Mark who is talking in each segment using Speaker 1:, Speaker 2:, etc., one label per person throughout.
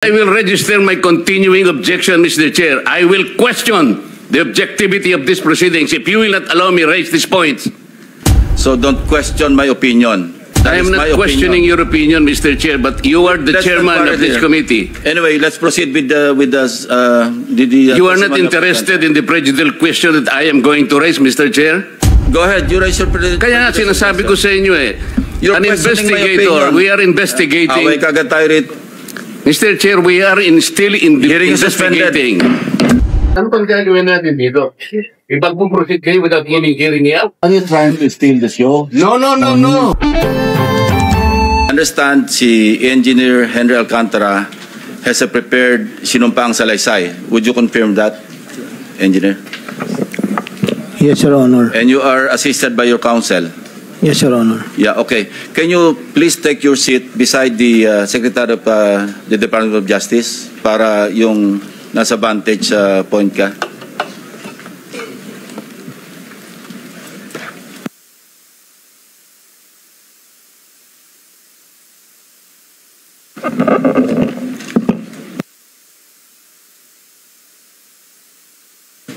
Speaker 1: I will register my continuing objection, Mr. Chair. I will question the objectivity of these proceedings if you will not allow me raise these points.
Speaker 2: So don't question my opinion.
Speaker 1: I am not questioning your opinion, Mr. Chair, but you are the chairman of this committee.
Speaker 2: Anyway, let's proceed with the
Speaker 1: you are not interested in the prejudicial question that I am going to raise, Mr. Chair?
Speaker 2: Go ahead, you raise your prejudicial.
Speaker 1: Kaya nga sinasabi ko sa inyo
Speaker 2: You're
Speaker 1: an investigator, we are investigating.
Speaker 2: Away kagad tayo rin.
Speaker 1: Mr. Chair, we are still investigating.
Speaker 3: Ano pang gagawin natin dito? Ipag-proceed kayo without hearing me out?
Speaker 4: Are you trying to steal the show?
Speaker 3: No.
Speaker 2: Understand si Engineer Henry Alcantara has a prepared sinumpang salaysay. Would you confirm that, Engineer?
Speaker 5: Yes, Your Honor.
Speaker 2: And you are assisted by your counsel?
Speaker 5: Yes, Your Honor.
Speaker 2: Yeah, okay. Can you please take your seat beside the Secretary of the Department of Justice para yung nasa vantage point ka?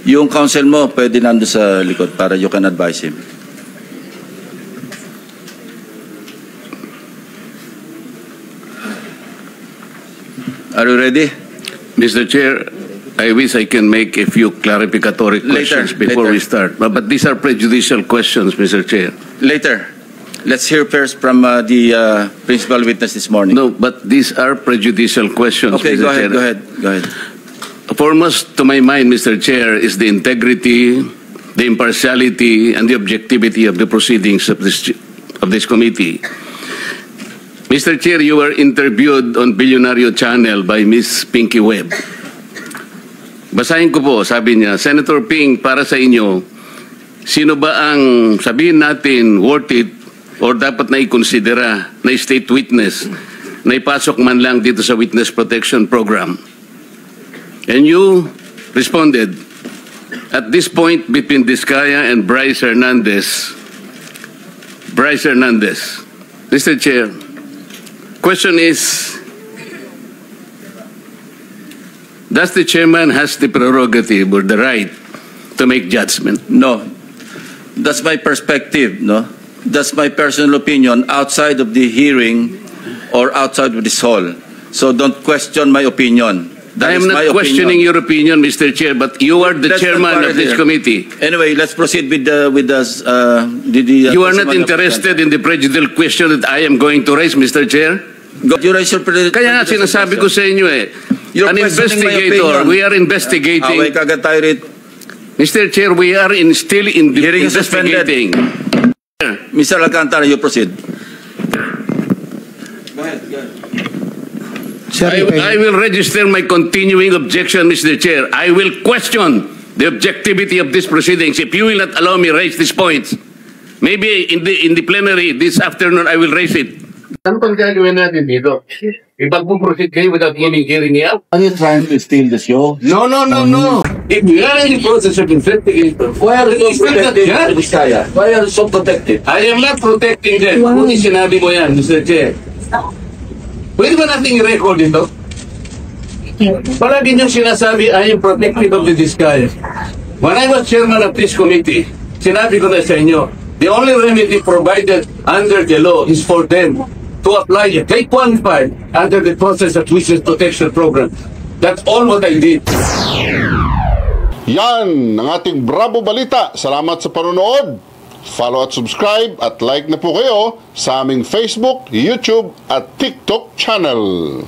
Speaker 2: Yung counsel mo, pwede nando sa likod para you can advise him. Are you ready?
Speaker 1: Mr. Chair, I wish I can make a few clarificatory questions before we start. But these are prejudicial questions, Mr. Chair.
Speaker 2: Later. Let's hear first from the principal witness this morning.
Speaker 1: No, but these are prejudicial questions,
Speaker 2: okay,
Speaker 1: Mr. Chair.
Speaker 2: Go ahead.
Speaker 1: Foremost to my mind, Mr. Chair, is the integrity, the impartiality, and the objectivity of the proceedings of this committee. Mr. Chair, you were interviewed on Billionario Channel by Miss Pinky Webb. Basahin ko po, sabi niya, Senator Ping, para sa inyo, sino ba ang sabihin natin worth it or dapat na ikonsidera na state witness na ipasok man lang dito sa Witness Protection Program? And you responded, at this point between Diskaya and Bryce Hernandez, Mr. Chair, question is, does the chairman has the prerogative or the right to make judgment?
Speaker 2: No. That's my perspective, no? That's my personal opinion outside of the hearing or outside of this hall. So don't question my opinion.
Speaker 1: I am not questioning your opinion, Mr. Chair, but you are the chairman of this committee.
Speaker 2: Anyway, let's proceed with the
Speaker 1: you are not interested in the prejudicial question that I am going to raise, Mr. Chair?
Speaker 2: You raise your
Speaker 1: Kaya nga sinasabi ko sa inyo an investigator, we are investigating.
Speaker 2: Away kagad tayo rin.
Speaker 1: Mr. Chair, we are still investigating.
Speaker 2: Mr. Alcantara, you proceed. Go ahead.
Speaker 1: I will register my continuing objection, Mr. Chair. I will question the objectivity of these proceedings if you will not allow me raise these points. Maybe in the plenary this afternoon I will raise it.
Speaker 3: Ano pang gagawin natin dito? Ipag-proceed kayo without hearing me out?
Speaker 4: Are you trying to steal the show?
Speaker 3: No. If we are in the process of investigation, why are you protecting Diskaya? Why are you so protective? I am not protecting them. Kung sinabi mo yan, Mr. Chair. Pwede ba natin i-record ito? Palagi niyong sinasabi, I am protective of the Diskaya. When I was chairman of this committee, sinabi ko na sa inyo, the only remedy provided under the law is for them to apply it. They qualified under the process of Witness Protection Program. That's all what I did.
Speaker 6: Yan ang ating Bravo Balita. Salamat sa panonood. Follow at subscribe at like na po kayo sa aming Facebook, YouTube at TikTok channel.